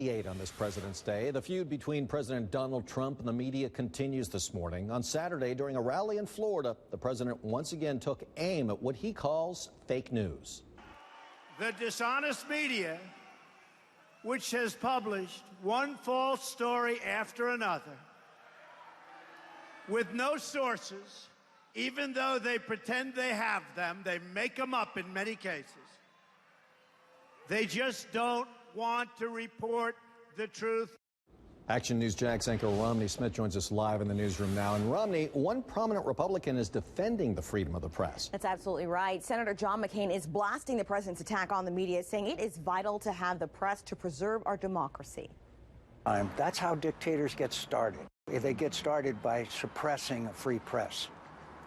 On this President's Day, the feud between President Donald Trump and the media continues this morning. On Saturday, during a rally in Florida, the president once again took aim at what he calls fake news. The dishonest media, which has published one false story after another, with no sources, even though they pretend they have them, they make them up in many cases. They just don't want to report the truth. Action News Jack's anchor Romney Smith joins us live in the newsroom now. And Romney, one prominent Republican is defending the freedom of the press. That's absolutely right. Senator John McCain is blasting the president's attack on the media, saying it is vital to have the press to preserve our democracy. That's how dictators get started. They get started by suppressing a free press.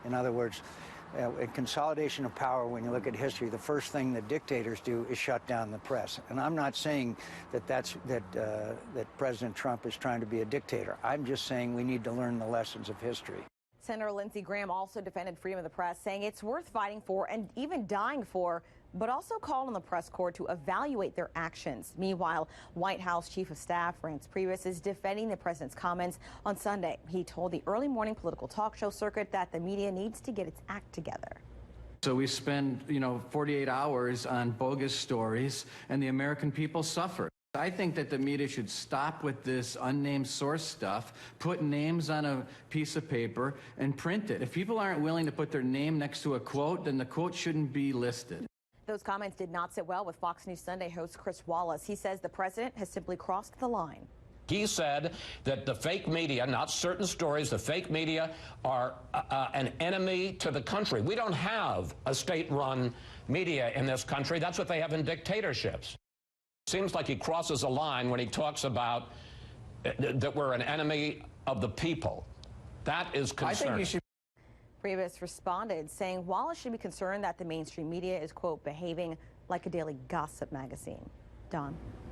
In other words, in consolidation of power, when you look at history, the first thing that dictators do is shut down the press. And I'm not saying that President Trump is trying to be a dictator. I'm just saying we need to learn the lessons of history. Senator Lindsey Graham also defended freedom of the press, saying it's worth fighting for and even dying for, but also called on the press corps to evaluate their actions. Meanwhile, White House Chief of Staff Reince Priebus is defending the president's comments on Sunday. He told the early morning political talk show circuit that the media needs to get its act together. So we spend, 48 hours on bogus stories, and the American people suffer. I think that the media should stop with this unnamed source stuff, put names on a piece of paper, and print it. If people aren't willing to put their name next to a quote, then the quote shouldn't be listed. Those comments did not sit well with Fox News Sunday host Chris Wallace. He says the president has simply crossed the line. He said that the fake media, not certain stories, the fake media are an enemy to the country. We don't have a state-run media in this country. That's what they have in dictatorships. Seems like he crosses a line when he talks about that we're an enemy of the people. That is concerning. Priebus responded, saying Wallace should be concerned that the mainstream media is, quote, behaving like a daily gossip magazine. Don.